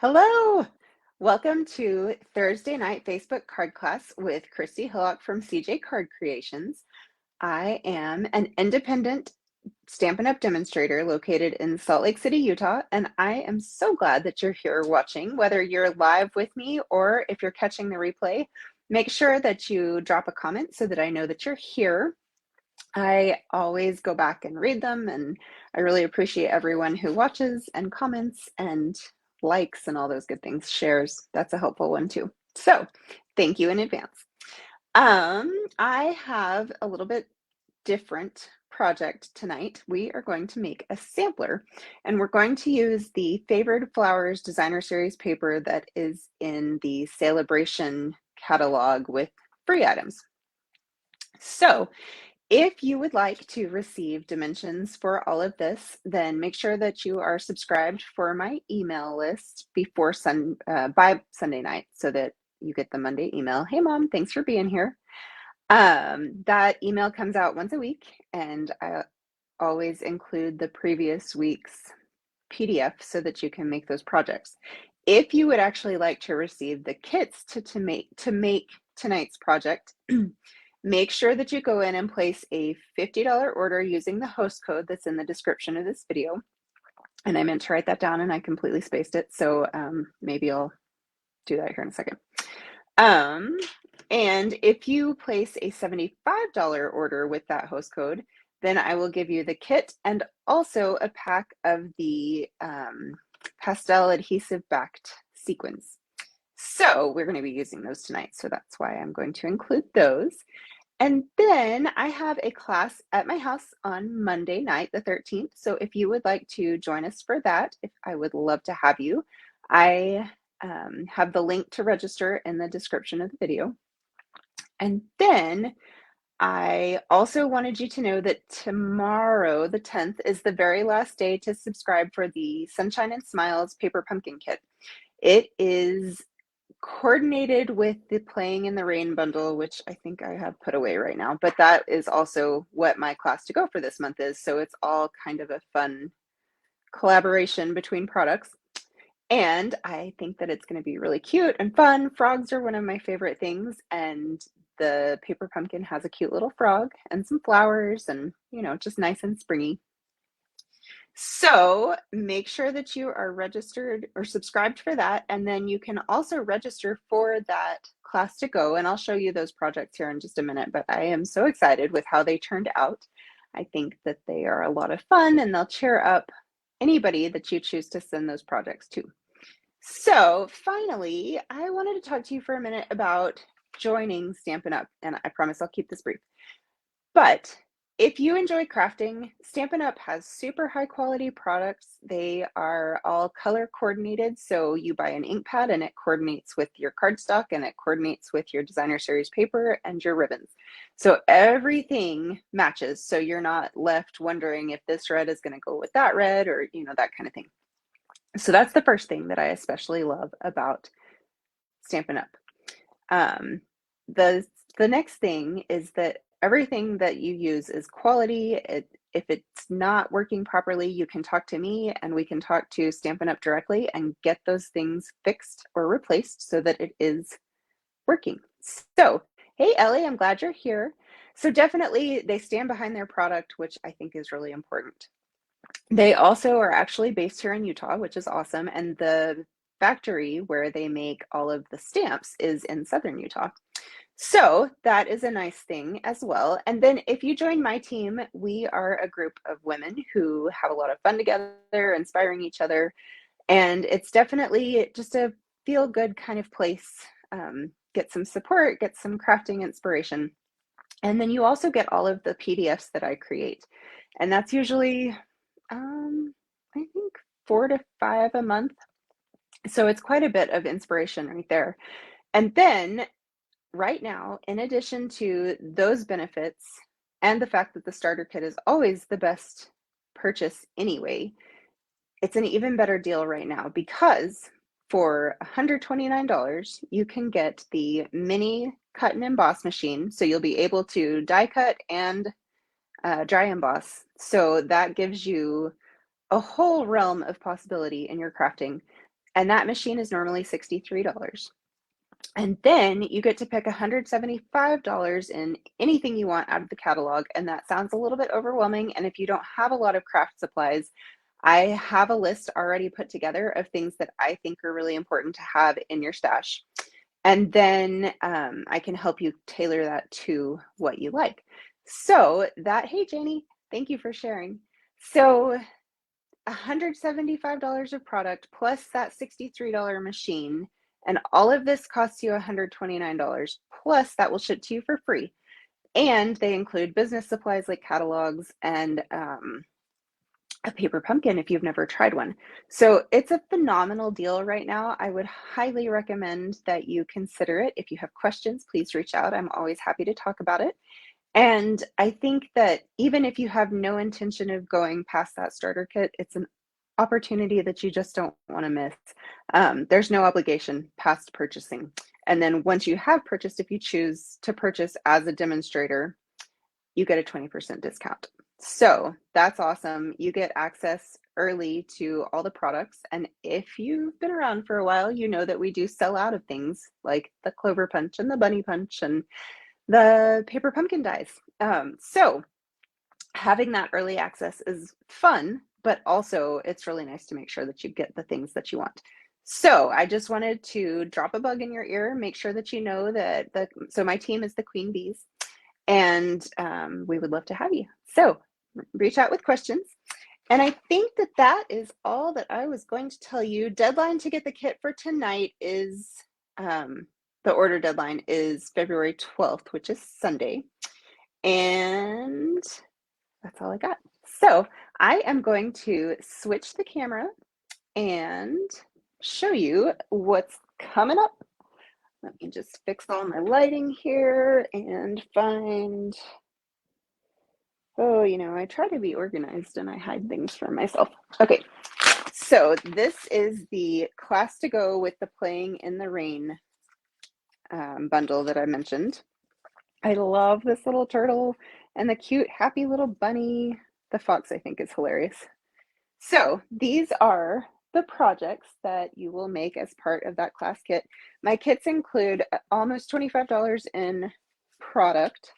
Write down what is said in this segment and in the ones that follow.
Hello. Welcome to Thursday night Facebook card class with Christy Hillock from CJ Card Creations. I am an independent Stampin' Up! Demonstrator located in Salt Lake City, Utah, and I am so glad that you're here watching. Whether you're live with me or if you're catching the replay, make sure that you drop a comment so that I know that you're here. I always go back and read them, and I really appreciate everyone who watches and comments and likes and all those good things, shares. That's a helpful one too. So thank you in advance. I have a little bit different project tonight. We are going to make a sampler, and we're going to use the Favored Flowers Designer Series paper that is in the Celebration catalog with free items. So if you would like to receive dimensions for all of this, then make sure that you are subscribed for my email list by Sunday night so that you get the Monday email. Hey mom, thanks for being here. That email comes out once a week, and I always include the previous week's PDF so that you can make those projects. If you would actually like to receive the kits to make tonight's project, make sure that you go in and place a $50 order using the host code that's in the description of this video. And I meant to write that down and I completely spaced it. So maybe I'll do that here in a second. And if you place a $75 order with that host code, then I will give you the kit and also a pack of the pastel adhesive backed sequins. So we're going to be using those tonight. So that's why I'm going to include those. And then I have a class at my house on Monday night, the 13th. So if you would like to join us for that, I would love to have you. I have the link to register in the description of the video. And then I also wanted you to know that tomorrow, the 10th, is the very last day to subscribe for the Sunshine and Smiles Paper Pumpkin Kit. It is coordinated with the Playing in the Rain bundle, which I think I have put away right now, but that is also what my class to go for this month is. So it's all kind of a fun collaboration between products. And I think that it's going to be really cute and fun. Frogs are one of my favorite things. And the paper pumpkin has a cute little frog and some flowers and, you know, just nice and springy. So make sure that you are registered or subscribed for that. And then you can also register for that class to go. And I'll show you those projects here in just a minute, but I am so excited with how they turned out. I think that they are a lot of fun and they'll cheer up anybody that you choose to send those projects to. So finally, I wanted to talk to you for a minute about joining Stampin' Up! And I promise I'll keep this brief. But if you enjoy crafting, Stampin' Up! Has super high quality products. They are all color coordinated. So you buy an ink pad and it coordinates with your cardstock and it coordinates with your designer series paper and your ribbons. So everything matches. So you're not left wondering if this red is going to go with that red or, you know, that kind of thing. So that's the first thing that I especially love about Stampin' Up! The next thing is that everything that you use is quality. If it's not working properly, you can talk to me and we can talk to Stampin' Up! Directly and get those things fixed or replaced so that it is working. So, hey Ellie, I'm glad you're here. So definitely they stand behind their product, which I think is really important. They also are actually based here in Utah, which is awesome. And the factory where they make all of the stamps is in southern Utah. So that is a nice thing as well. And then if you join my team, we are a group of women who have a lot of fun together, inspiring each other. And it's definitely just a feel good kind of place. Get some support, get some crafting inspiration. And then you also get all of the PDFs that I create. And that's usually I think 4 to 5 a month. So it's quite a bit of inspiration right there. And then right now, in addition to those benefits and the fact that the starter kit is always the best purchase anyway, it's an even better deal right now because for $129, you can get the mini cut and emboss machine. So you'll be able to die cut and dry emboss. So that gives you a whole realm of possibility in your crafting. And that machine is normally $63. And then you get to pick $175 in anything you want out of the catalog. And that sounds a little bit overwhelming. And if you don't have a lot of craft supplies, I have a list already put together of things that I think are really important to have in your stash. And then I can help you tailor that to what you like. So that, hey, Janie, thank you for sharing. So $175 of product plus that $63 machine, and all of this costs you $129, plus that will ship to you for free. And they include business supplies like catalogs and a paper pumpkin if you've never tried one. So it's a phenomenal deal right now. I would highly recommend that you consider it. If you have questions, please reach out. I'm always happy to talk about it. And I think that even if you have no intention of going past that starter kit, it's an opportunity that you just don't want to miss. There's no obligation past purchasing. And then once you have purchased, if you choose to purchase as a demonstrator, you get a 20% discount. So that's awesome. You get access early to all the products. And if you've been around for a while, you know that we do sell out of things like the Clover Punch and the Bunny Punch and the paper pumpkin dies. So having that early access is fun, but also it's really nice to make sure that you get the things that you want. So I just wanted to drop a bug in your ear, make sure that you know that so my team is the Queen Bees, and we would love to have you. So reach out with questions. And I think that that is all that I was going to tell you. Deadline to get the kit for tonight is, the order deadline is February 12th, which is Sunday. And that's all I got. So I am going to switch the camera and show you what's coming up. Let me just fix all my lighting here and find, oh, you know, I try to be organized and I hide things from myself. Okay, so this is the Class to Go with the Playing in the Rain bundle that I mentioned. I love this little turtle and the cute, happy little bunny. The fox, I think, is hilarious. So these are the projects that you will make as part of that class kit. My kits include almost $25 in product,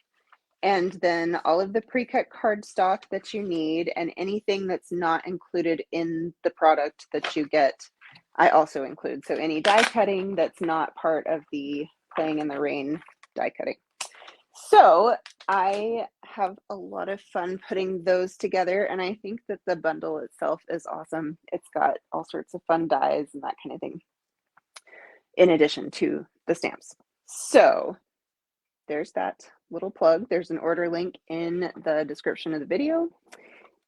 and then all of the pre-cut cardstock that you need, and anything that's not included in the product that you get, I also include. So any die cutting that's not part of the Playing in the Rain die cutting. So I have a lot of fun putting those together, and I think that the bundle itself is awesome. It's got all sorts of fun dies and that kind of thing, in addition to the stamps. So there's that little plug. There's an order link in the description of the video.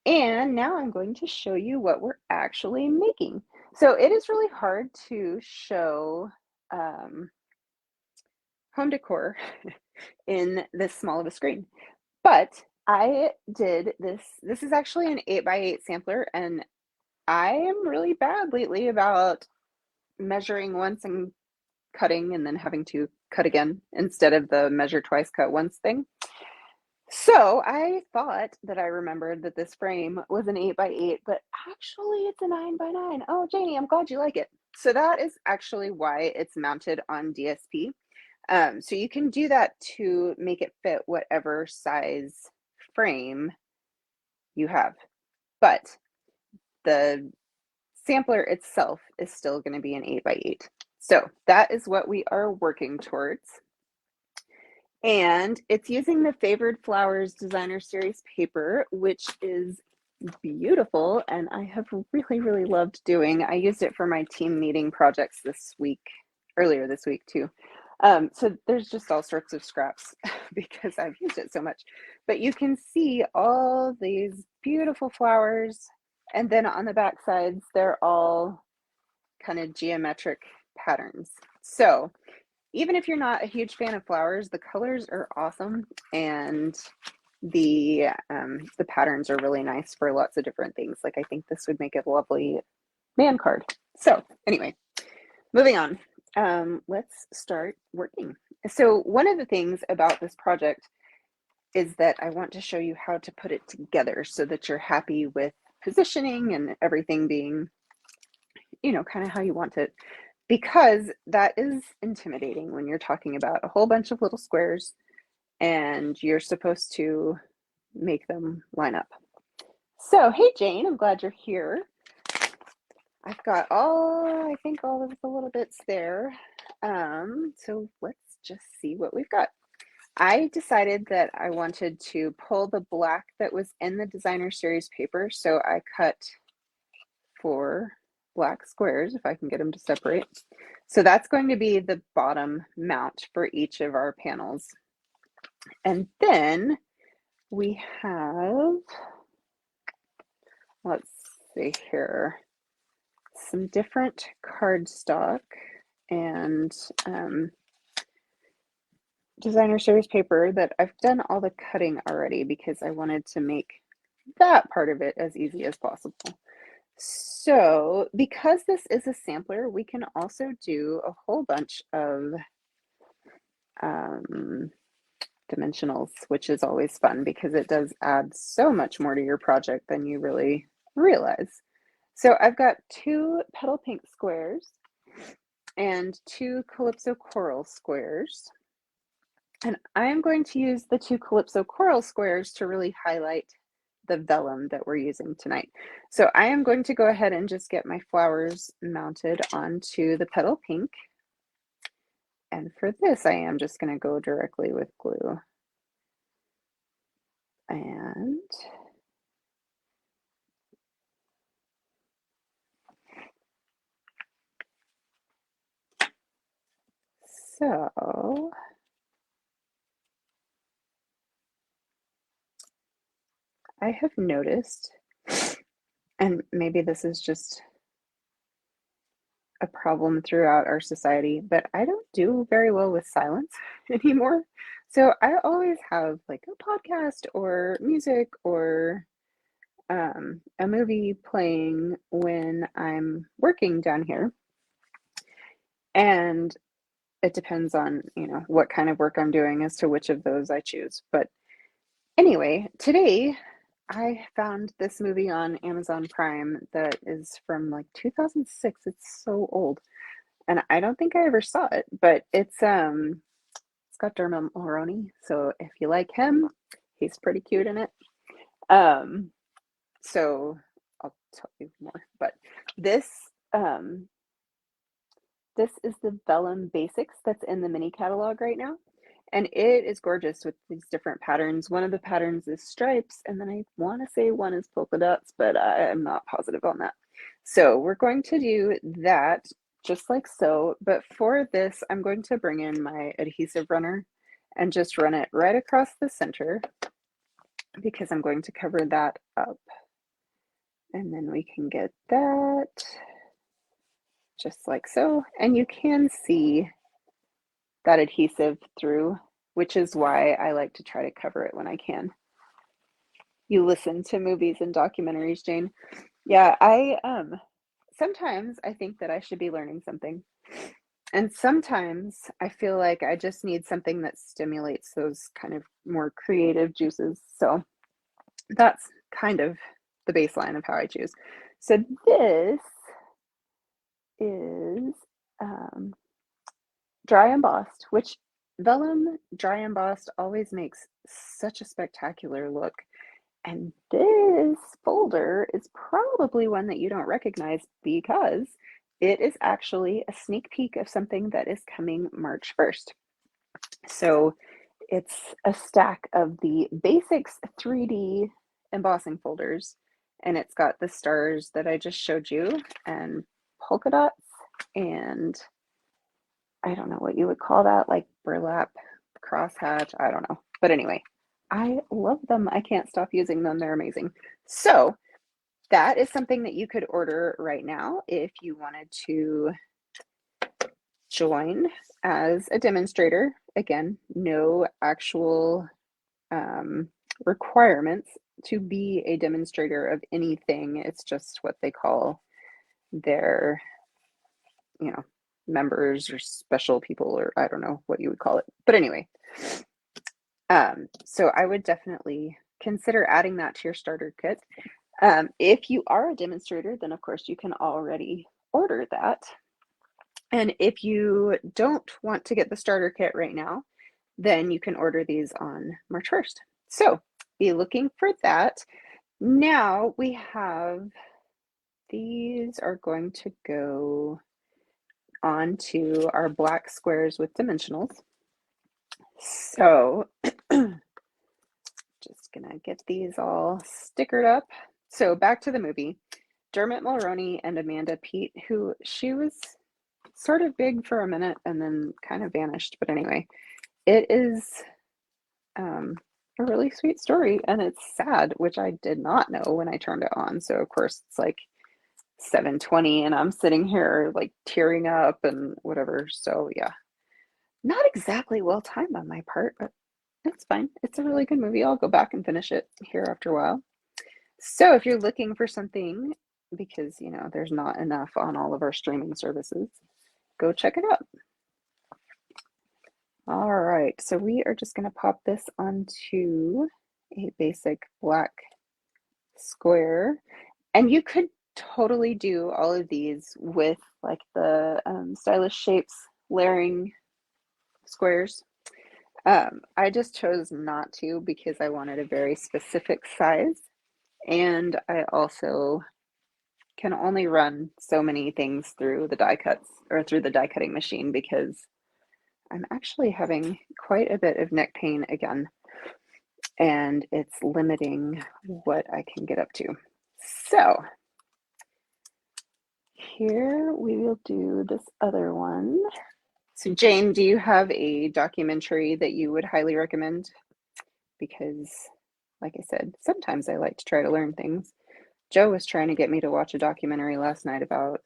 And now I'm going to show you what we're actually making. So it is really hard to show home decor in this small of a screen, but I did this. This is actually an 8x8 sampler, and I am really bad lately about measuring once and cutting and then having to cut again instead of the measure twice, cut once thing. So I thought that I remembered that this frame was an 8x8, but actually it's a 9x9. Oh, Janie, I'm glad you like it. So that is actually why it's mounted on DSP. So you can do that to make it fit whatever size frame you have, but the sampler itself is still going to be an 8x8. So that is what we are working towards. And it's using the Favored Flowers Designer Series paper, which is beautiful, and I have really, really loved doing. I used it for my team meeting projects earlier this week too. So there's just all sorts of scraps because I've used it so much. But you can see all these beautiful flowers, and then on the back sides, they're all kind of geometric patterns. So even if you're not a huge fan of flowers, the colors are awesome, and the patterns are really nice for lots of different things. Like I think this would make a lovely man card. So anyway, moving on. Let's start working. So one of the things about this project is that I want to show you how to put it together so that you're happy with positioning and everything being kind of how you want it, because that is intimidating when you're talking about a whole bunch of little squares and you're supposed to make them line up. So, hey Jane, I'm glad you're here. I've got I think all of the little bits there. So let's just see what we've got. I decided that I wanted to pull the black that was in the designer series paper, so I cut 4 black squares, if I can get them to separate. So that's going to be the bottom mount for each of our panels. And then we have, let's see here, some different cardstock and designer series paper that I've done all the cutting already because I wanted to make that part of it as easy as possible. So because this is a sampler, we can also do a whole bunch of dimensionals, which is always fun because it does add so much more to your project than you really realize. So I've got 2 petal pink squares and 2 Calypso coral squares. And I am going to use the 2 Calypso coral squares to really highlight the vellum that we're using tonight. So I am going to go ahead and just get my flowers mounted onto the petal pink. And for this, I am just going to go directly with glue. And so I have noticed, and maybe this is just a problem throughout our society, but I don't do very well with silence anymore. So I always have like a podcast or music or a movie playing when I'm working down here. And it depends on, what kind of work I'm doing as to which of those I choose. But anyway, today I found this movie on Amazon Prime that is from like 2006. It's so old. And I don't think I ever saw it, but it's got Dermot Mulroney. So if you like him, he's pretty cute in it. So I'll tell you more. But this this is the Vellum Basics that's in the mini catalog right now. And it is gorgeous with these different patterns. One of the patterns is stripes, and then I want to say one is polka dots, but I'm not positive on that. So we're going to do that just like so. But for this, I'm going to bring in my adhesive runner and just run it right across the center because I'm going to cover that up. And then we can get that just like so. And you can see that adhesive through, which is why I like to try to cover it when I can. You listen to movies and documentaries, Jane? Yeah, I sometimes I think that I should be learning something. And sometimes I feel like I just need something that stimulates those kind of more creative juices. So that's kind of the baseline of how I choose. So this is dry embossed, which vellum dry embossed always makes such a spectacular look. And this folder is probably one that you don't recognize because it is actually a sneak peek of something that is coming March 1st. So it's a stack of the Basics 3D embossing folders, and it's got the stars that I just showed you and polka dots and I don't know what you would call that, like burlap, crosshatch, I don't know. But anyway, I love them. I can't stop using them. They're amazing. So that is something that you could order right now if you wanted to join as a demonstrator. Again, no actual requirements to be a demonstrator of anything. It's just what they call their, members or special people, or I don't know what you would call it. But anyway, so I would definitely consider adding that to your starter kit. If you are a demonstrator, then of course you can already order that. And if you don't want to get the starter kit right now, then you can order these on March 1st. So be looking for that. Now we have, these are going to go onto our black squares with dimensionals. So just gonna get these all stickered up. So back to the movie. Dermot Mulroney and Amanda Peet, who she was sort of big for a minute and then kind of vanished. But anyway, it is a really sweet story, and it's sad, which I did not know when I turned it on. So of course it's like 7:20 and I'm sitting here like tearing up and whatever. So yeah, not exactly well timed on my part, but it's fine. It's a really good movie. I'll go back and finish it here after a while. So if you're looking for something, because you know there's not enough on all of our streaming services, go check it out. All right, so we are just going to pop this onto a basic black square, and you could totally do all of these with like the stylish shapes layering squares. I just chose not to because I wanted a very specific size, and I also can only run so many things through the die cuts or through the die cutting machine because I'm actually having quite a bit of neck pain again, and it's limiting what I can get up to. So here we will do this other one. So Jane, do you have a documentary that you would highly recommend? Because like I said, sometimes I like to try to learn things. Joe was trying to get me to watch a documentary last night about,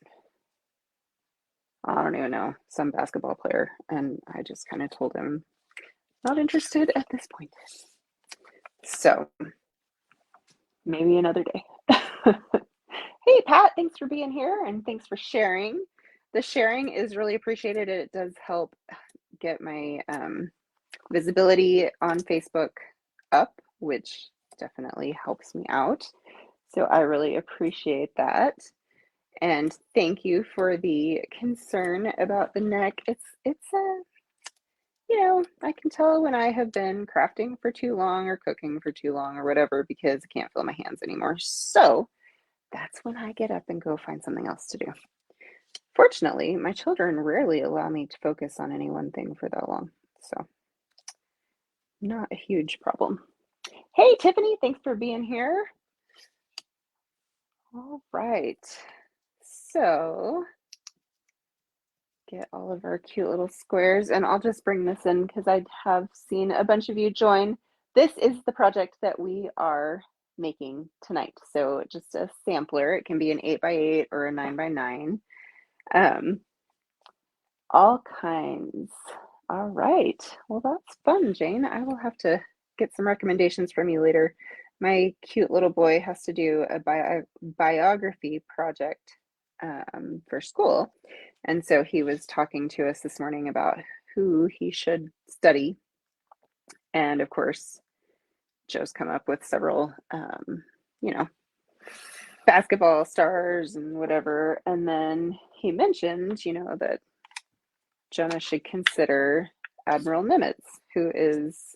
I don't even know, some basketball player, and I just kind of told him, not interested at this point. So maybe another day. Hey, Pat, thanks for being here and thanks for sharing. The sharing is really appreciated. It does help get my visibility on Facebook up, which definitely helps me out. So I really appreciate that. And thank you for the concern about the neck. It's a, you know, I can tell when I have been crafting for too long or cooking for too long or whatever because I can't feel my hands anymore. So that's when I get up and go find something else to do. Fortunately, my children rarely allow me to focus on any one thing for that long. So not a huge problem. Hey, Tiffany, thanks for being here. All right. So get all of our cute little squares, and I'll just bring this in because I have seen a bunch of you join. This is the project that we are making tonight. So just a sampler. It can be an 8x8 or a 9x9. All kinds. All right. Well, that's fun, Jane. I will have to get some recommendations from you later. My cute little boy has to do a biography project for school. And so he was talking to us this morning about who he should study. And of course, Joe's come up with several, you know, basketball stars and whatever. And then he mentioned, you know, that Jonah should consider Admiral Nimitz, who is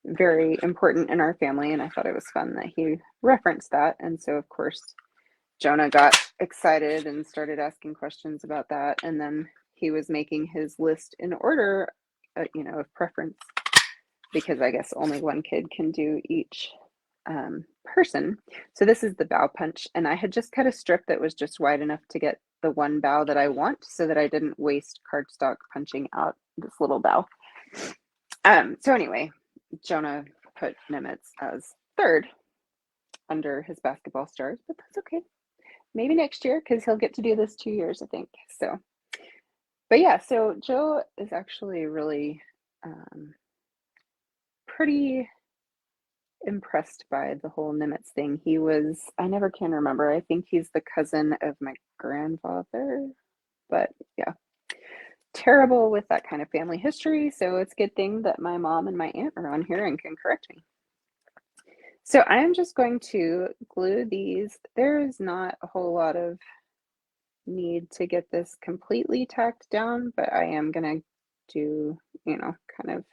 very important in our family. And I thought it was fun that he referenced that. And so, of course, Jonah got excited and started asking questions about that. And then he was making his list in order, you know, of preference, because I guess only one kid can do each person. So this is the bow punch. And I had just cut a strip that was just wide enough to get the one bow that I want so that I didn't waste cardstock punching out this little bow. So anyway, Jonah put Nimitz as third under his basketball stars, but that's okay. Maybe next year, because he'll get to do this 2 years, I think. So, but yeah, so Joe is actually really pretty impressed by the whole Nimitz thing. He was, I never can remember. I think he's the cousin of my grandfather, but yeah, terrible with that kind of family history. So it's a good thing that my mom and my aunt are on here and can correct me. So I'm just going to glue these. There is not a whole lot of need to get this completely tacked down, but I am gonna do, kind of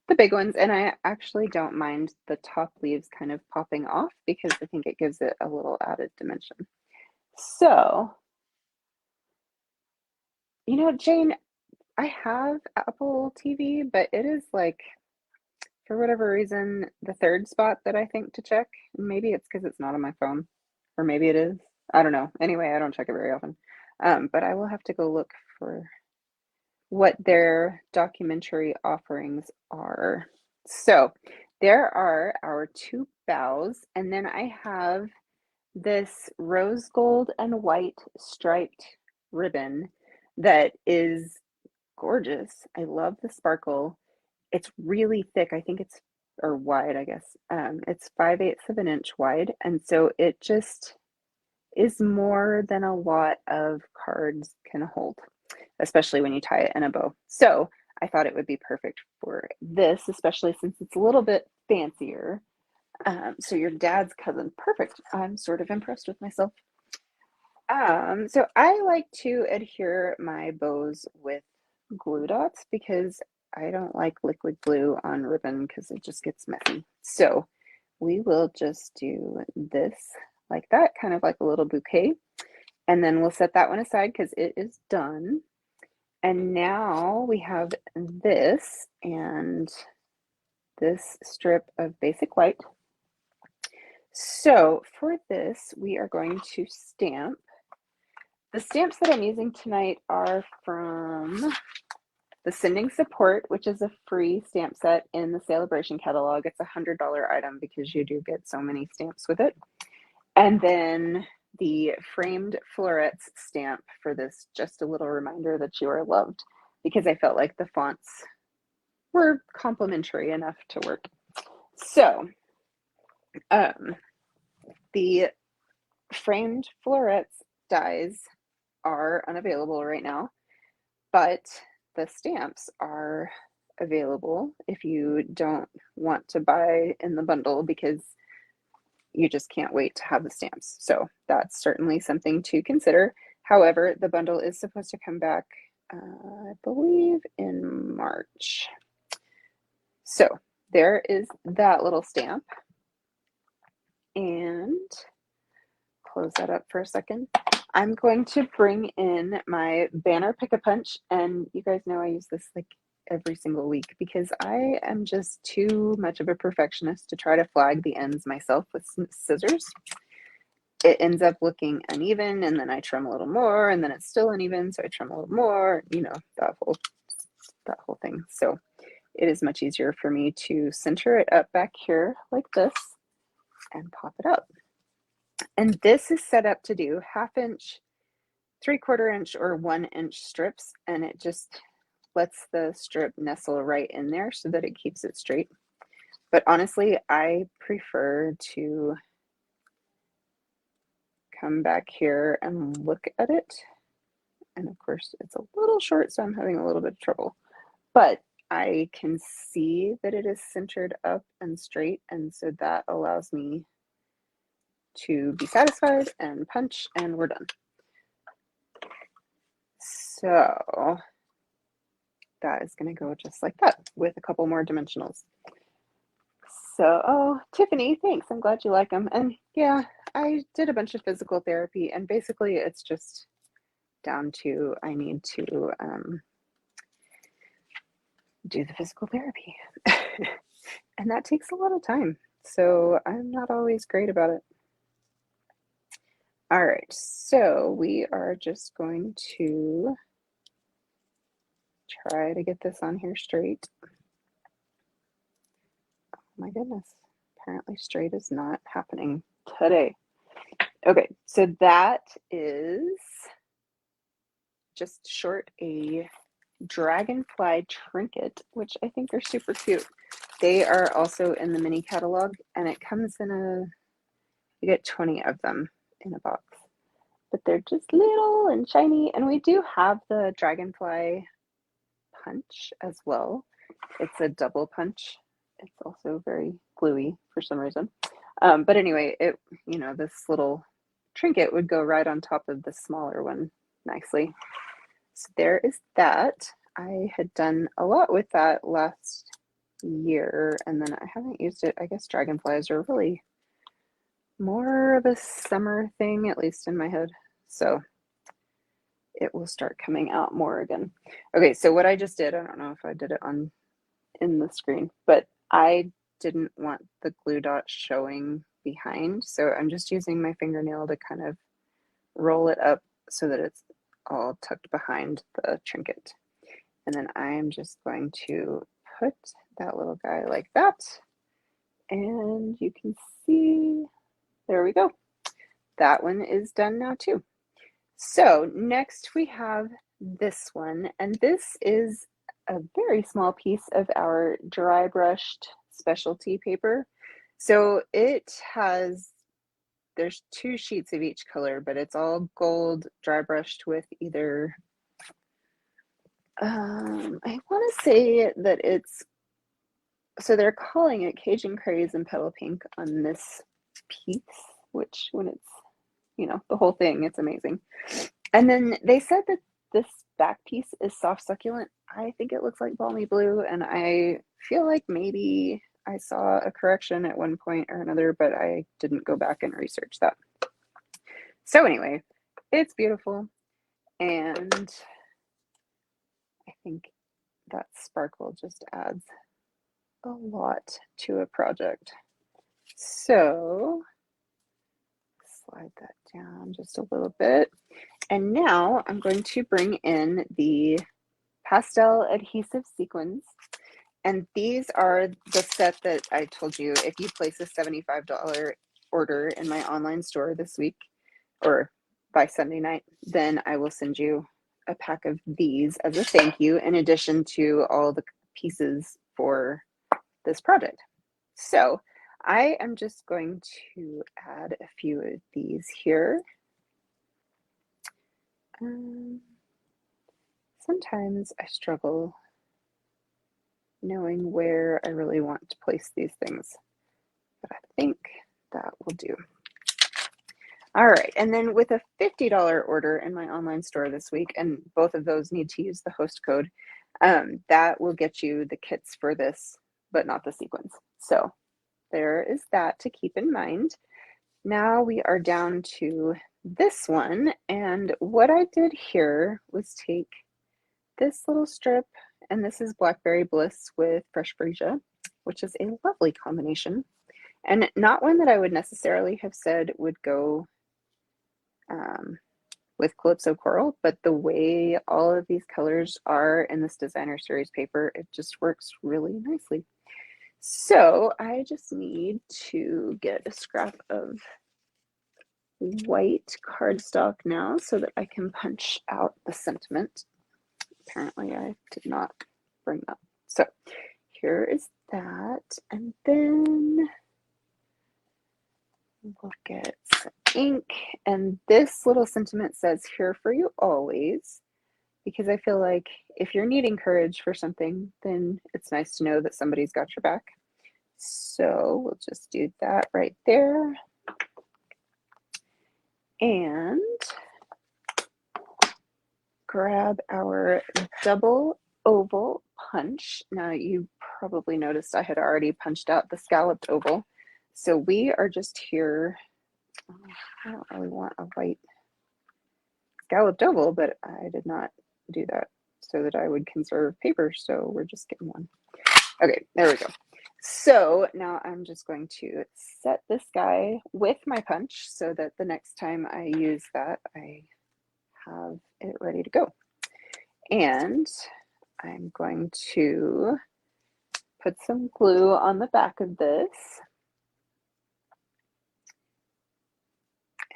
the big ones. And I actually don't mind the top leaves kind of popping off because I think it gives it a little added dimension. So, Jane, I have Apple TV, but it is like, for whatever reason, the third spot that I think to check. Maybe it's because it's not on my phone, or maybe it is. I don't know. Anyway, I don't check it very often. But I will have to go look for what their documentary offerings are. So there are our two bows, and then I have this rose gold and white striped ribbon that is gorgeous. I love the sparkle. It's really thick. I think it's, or wide, I guess. It's 5/8 of an inch wide. And so it just is more than a lot of cards can hold, especially when you tie it in a bow. So I thought it would be perfect for this, especially since it's a little bit fancier. So your dad's cousin, perfect. I'm sort of impressed with myself. So I like to adhere my bows with glue dots because I don't like liquid glue on ribbon because it just gets messy. So we will just do this like that, kind of like a little bouquet. And then we'll set that one aside because it is done. And now we have this and this strip of basic white. So for this, we are going to stamp. The stamps that I'm using tonight are from the Sending Support, which is a free stamp set in the Celebration catalog. It's a $100 item because you do get so many stamps with it. And then the Framed Florets stamp for this, just a little reminder that you are loved, because I felt like the fonts were complimentary enough to work. So the Framed Florets dies are unavailable right now, but the stamps are available if you don't want to buy in the bundle because you just can't wait to have the stamps. So that's certainly something to consider. However, the bundle is supposed to come back, I believe, in March. So there is that little stamp. And close that up for a second. I'm going to bring in my banner Pick-a-Punch, and you guys know I use this like every single week because I am just too much of a perfectionist to try to flag the ends myself with scissors. It ends up looking uneven, and then I trim a little more, and then it's still uneven, so I trim a little more, that whole thing. So it is much easier for me to center it up back here like this and pop it up. And this is set up to do 1/2 inch, 3/4 inch, or 1 inch strips, and it just lets the strip nestle right in there so that it keeps it straight. But honestly, I prefer to come back here and look at it. And of course, it's a little short, so I'm having a little bit of trouble. But I can see that it is centered up and straight, and so that allows me to be satisfied and punch, and we're done. So that is going to go just like that with a couple more dimensionals. So, oh, Tiffany, thanks. I'm glad you like them. And yeah, I did a bunch of physical therapy, and basically it's just down to I need to do the physical therapy. And that takes a lot of time. So I'm not always great about it. All right, so we are just going to try to get this on here straight. Oh my goodness, apparently straight is not happening today. Okay, so that is just short a dragonfly trinket, which I think are super cute. They are also in the mini catalog, and it comes in you get 20 of them in a box. But they're just little and shiny, and we do have the dragonfly punch as well. It's a double punch. It's also very gluey for some reason. But anyway, this little trinket would go right on top of the smaller one nicely. So there is that. I had done a lot with that last year, and then I haven't used it. I guess dragonflies are really more of a summer thing, at least in my head. So it will start coming out more again. Okay, so what I just did, I don't know if I did it on in the screen, but I didn't want the glue dot showing behind, so I'm just using my fingernail to kind of roll it up so that it's all tucked behind the trinket. And then I'm just going to put that little guy like that, and you can see, there we go. That one is done now too. So next we have this one, and this is a very small piece of our dry brushed specialty paper. So it has, there's 2 sheets of each color, but it's all gold dry brushed with either, I want to say that it's, so they're calling it Cajun Craze and Petal Pink on this piece, which when it's, you know, the whole thing, it's amazing. And then they said that this back piece is soft succulent. I think it looks like balmy blue, and I feel like maybe I saw a correction at one point or another, but I didn't go back and research that. So anyway, it's beautiful, and I think that sparkle just adds a lot to a project. So slide that down just a little bit. And now I'm going to bring in the pastel adhesive sequins. And these are the set that I told you, if you place a $75 order in my online store this week or by Sunday night, then I will send you a pack of these as a thank you, in addition to all the pieces for this project. So I am just going to add a few of these here. Sometimes I struggle knowing where I really want to place these things, but I think that will do. All right, and then with a $50 order in my online store this week, and both of those need to use the host code, that will get you the kits for this, but not the sequins. So there is that to keep in mind. Now we are down to this one, and what I did here was take this little strip, and this is Blackberry Bliss with Fresh Freesia, which is a lovely combination, and not one that I would necessarily have said would go with Calypso Coral, but the way all of these colors are in this designer series paper, it just works really nicely. So I just need to get a scrap of white cardstock now so that I can punch out the sentiment. Apparently I did not bring that. So here is that, and then we'll get some ink, and this little sentiment says here for you always, because I feel like if you're needing courage for something, then it's nice to know that somebody's got your back. So we'll just do that right there. And grab our double oval punch. Now you probably noticed I had already punched out the scalloped oval. So we are just here, I don't really want a white scalloped oval, but I did not do that so that I would conserve paper. So we're just getting one. Okay, there we go. So now I'm just going to set this guy with my punch so that the next time I use that, I have it ready to go. And I'm going to put some glue on the back of this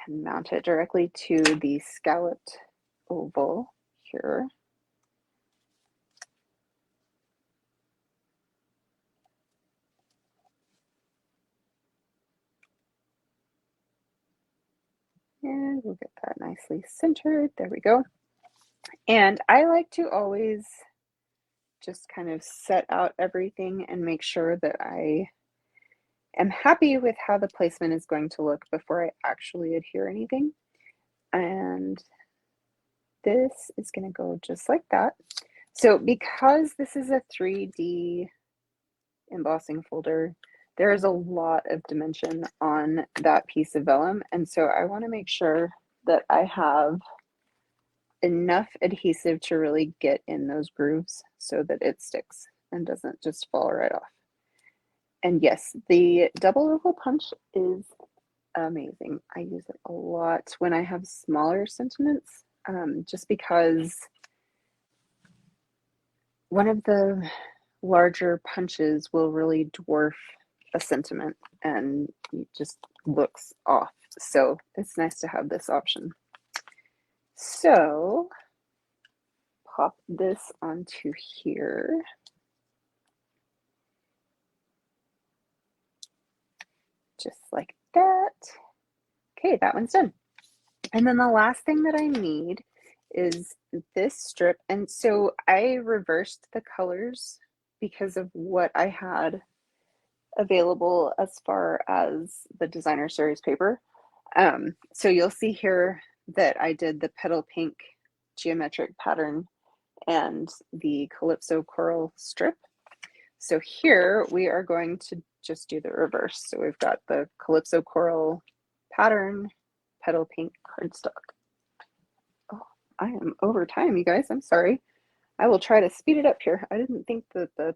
and mount it directly to the scalloped oval here. And we'll get that nicely centered. There we go. And I like to always just kind of set out everything and make sure that I am happy with how the placement is going to look before I actually adhere anything. And this is going to go just like that. So because this is a 3D embossing folder, there is a lot of dimension on that piece of vellum. And so I want to make sure that I have enough adhesive to really get in those grooves so that it sticks and doesn't just fall right off. And yes, the double oval punch is amazing. I use it a lot when I have smaller sentiments, just because one of the larger punches will really dwarf a sentiment and it just looks off. So it's nice to have this option. So pop this onto here. Just like that. Okay, that one's done. And then the last thing that I need is this strip. And so I reversed the colors because of what I had available as far as the designer series paper. So you'll see here that I did the petal pink geometric pattern and the Calypso coral strip. So here we are going to just do the reverse. So we've got the Calypso coral pattern, petal pink cardstock. Oh, I am over time, you guys. I'm sorry. I will try to speed it up here. I didn't think that the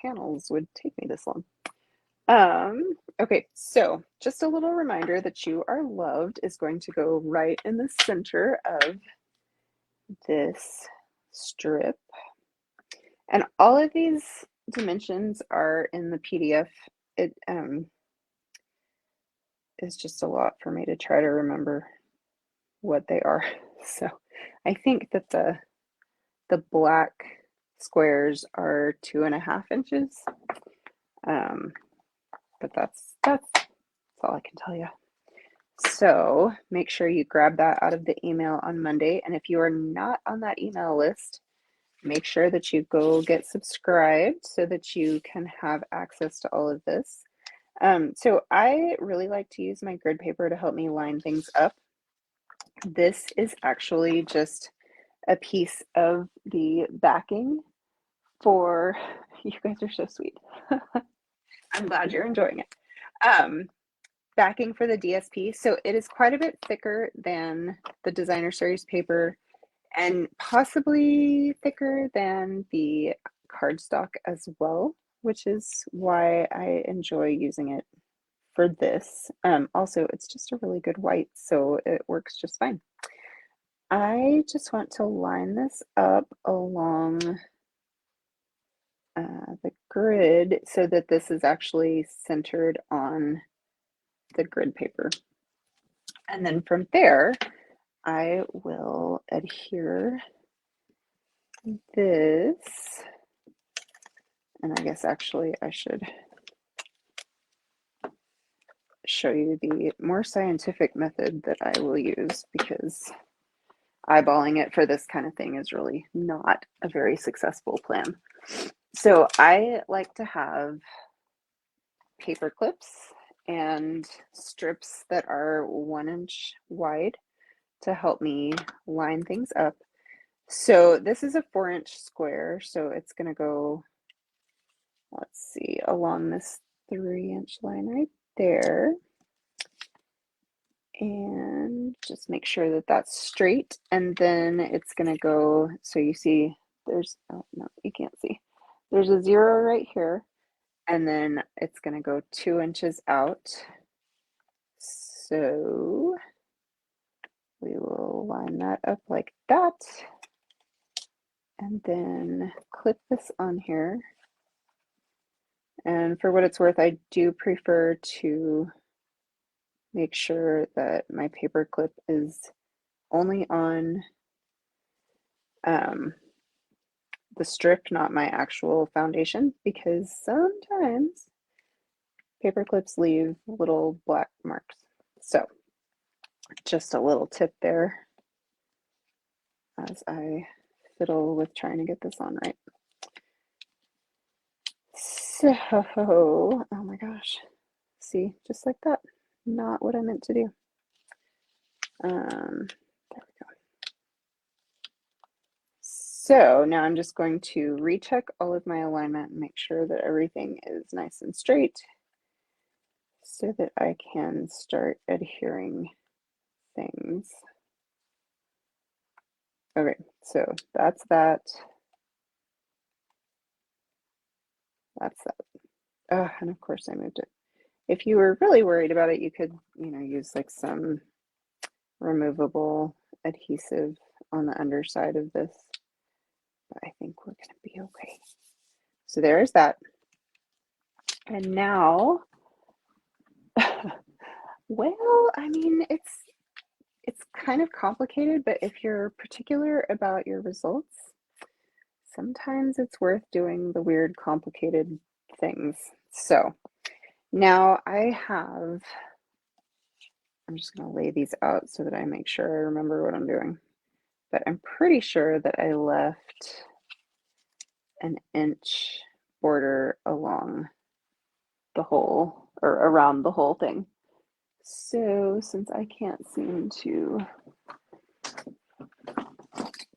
panels would take me this long. Okay, so just a little reminder that you are loved is going to go right in the center of this strip. And all of these dimensions are in the PDF. It is just a lot for me to try to remember what they are. So I think that the black squares are 2.5 inches. But that's all I can tell you. So make sure you grab that out of the email on Monday. And if you are not on that email list, make sure that you go get subscribed so that you can have access to all of this. So I really like to use my grid paper to help me line things up. This is actually just a piece of the backing for, you guys are so sweet. I'm glad you're enjoying it. Backing for the DSP. So it is quite a bit thicker than the designer series paper and possibly thicker than the cardstock as well, which is why I enjoy using it for this. Also, it's just a really good white, so it works just fine. I just want to line this up along the grid so that this is actually centered on the grid paper. And then from there, I will adhere this, and I guess actually I should show you the more scientific method that I will use, because eyeballing it for this kind of thing is really not a very successful plan. So I like to have paper clips and strips that are 1 inch wide to help me line things up. So this is a 4-inch square, so it's going to go, let's see, along this 3-inch line right there. And just make sure that that's straight. And then it's going to go, so you see there's, oh no, you can't see. There's a 0 right here. And then it's going to go 2 inches out. So we will line that up like that. And then clip this on here. And for what it's worth, I do prefer to make sure that my paper clip is only on the strip, not my actual foundation, because sometimes paper clips leave little black marks. So just a little tip there as I fiddle with trying to get this on right. So, oh my gosh. See, just like that. Not what I meant to do. There we go. So now I'm just going to recheck all of my alignment and make sure that everything is nice and straight so that I can start adhering things. Okay, so that's that. That's that. Oh, and of course I moved it. If you were really worried about it, you could, use like some removable adhesive on the underside of this. But I think we're going to be okay. So there's that. And now, well, I mean, it's kind of complicated, but if you're particular about your results, sometimes it's worth doing the weird, complicated things. So now I'm just going to lay these out so that I make sure I remember what I'm doing. But I'm pretty sure that I left an inch border along the whole, or around the whole thing. So since I can't seem to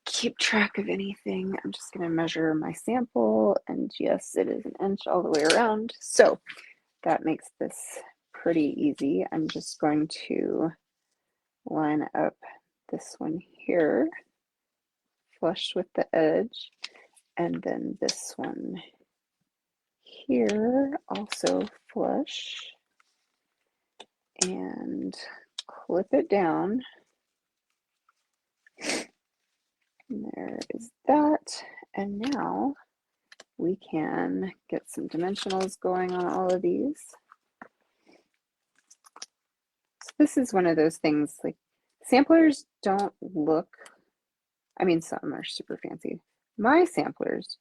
keep track of anything, I'm just going to measure my sample, and yes, it is an inch all the way around. So that makes this pretty easy. I'm just going to line up this one here, flush with the edge, and then this one here also flush, and clip it down. And there is that. And now we can get some dimensionals going on all of these. So this is one of those things, like, samplers don't look, I mean, some are super fancy. My samplers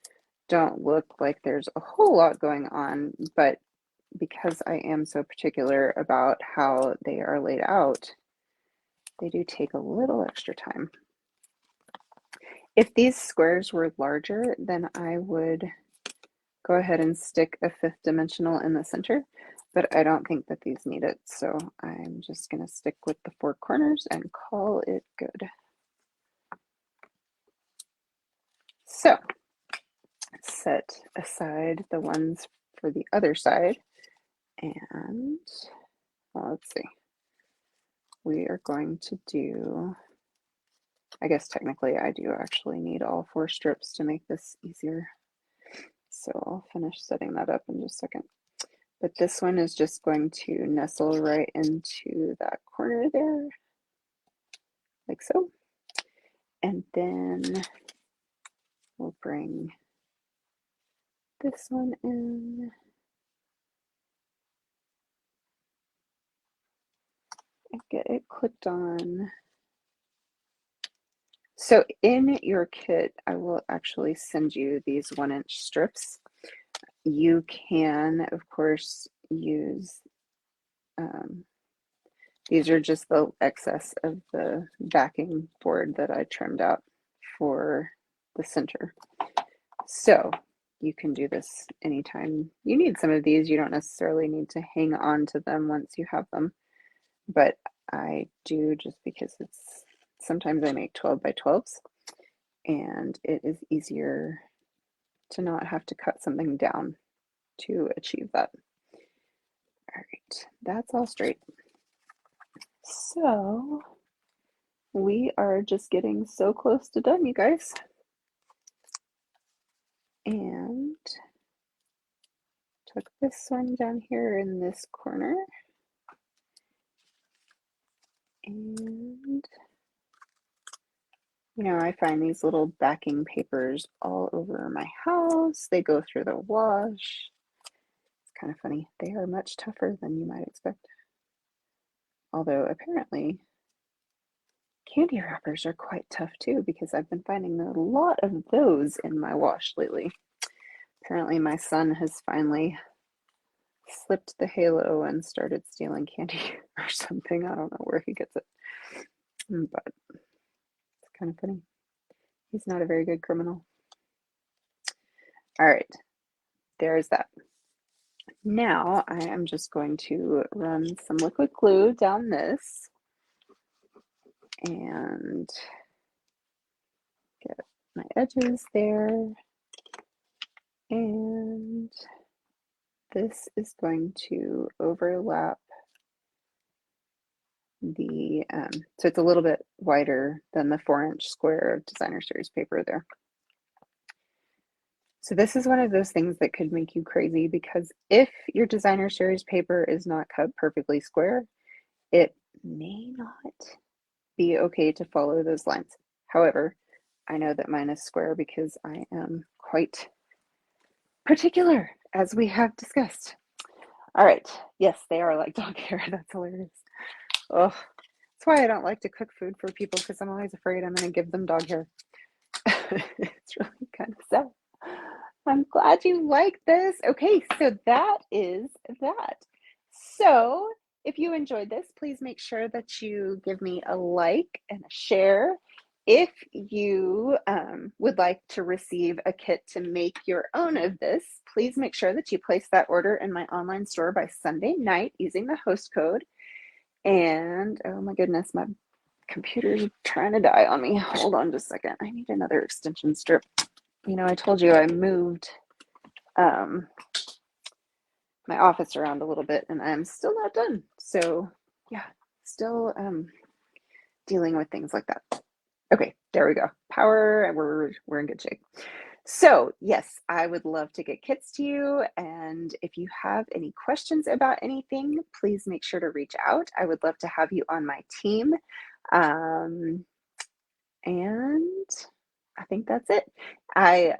don't look like there's a whole lot going on, but because I am so particular about how they are laid out, they do take a little extra time. If these squares were larger, then I would go ahead and stick a fifth dimensional in the center, but I don't think that these need it. So I'm just going to stick with the four corners and call it good. So set aside the ones for the other side, and well, let's see. We are going to do, I guess technically I do actually need all four strips to make this easier. So I'll finish setting that up in just a second. But this one is just going to nestle right into that corner there, like so. And then we'll bring this one in. And get it clicked on. So in your kit, I will actually send you these 1-inch strips. You can, of course, use, these are just the excess of the backing board that I trimmed out for the center. So you can do this anytime you need some of these. You don't necessarily need to hang on to them once you have them, but I do just because it's, sometimes I make 12 by 12s and it is easier to not have to cut something down to achieve that. All right, that's all straight. So we are just getting so close to done, you guys. And took this one down here in this corner. And, I find these little backing papers all over my house. They go through the wash. It's kind of funny. They are much tougher than you might expect. Although apparently candy wrappers are quite tough too, because I've been finding a lot of those in my wash lately. Apparently my son has finally slipped the halo and started stealing candy or something. I don't know where he gets it, but it's kind of funny. He's not a very good criminal. All right, there's that. Now I am just going to run some liquid glue down this and get my edges there. And this is going to overlap the, so it's a little bit wider than the 4-inch square of designer series paper there. So this is one of those things that could make you crazy, because if your designer series paper is not cut perfectly square, it may not be okay to follow those lines. However, I know that mine is square because I am quite particular, as we have discussed. All right. Yes, they are like dog hair. That's hilarious. Oh, that's why I don't like to cook food for people, because I'm always afraid I'm going to give them dog hair. It's really kind of sad. I'm glad you like this. Okay, so that is that. So if you enjoyed this, please make sure that you give me a like and a share. If you would like to receive a kit to make your own of this, please make sure that you place that order in my online store by Sunday night using the host code. And oh my goodness, my computer's trying to die on me. Hold on just a second. I need another extension strip. You know, I told you I moved my office around a little bit and I'm still not done. So yeah, still dealing with things like that. Okay, there we go. Power, and we're in good shape. So yes, I would love to get kits to you. And if you have any questions about anything, please make sure to reach out. I would love to have you on my team. And I think that's it. I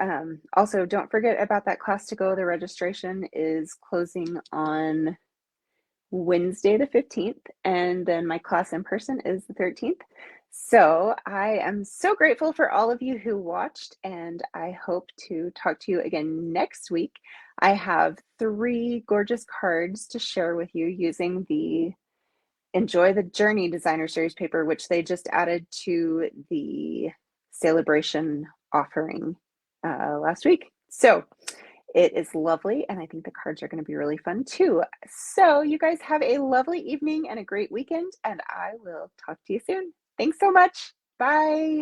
also don't forget about that class to go. The registration is closing on Wednesday the 15th, and then my class in person is the 13th. So I am so grateful for all of you who watched, and I hope to talk to you again next week. I have 3 gorgeous cards to share with you using the Enjoy the Journey Designer Series paper, which they just added to the Celebration offering last week. So it is lovely, and I think the cards are going to be really fun too. So you guys have a lovely evening and a great weekend, and I will talk to you soon. Thanks so much. Bye.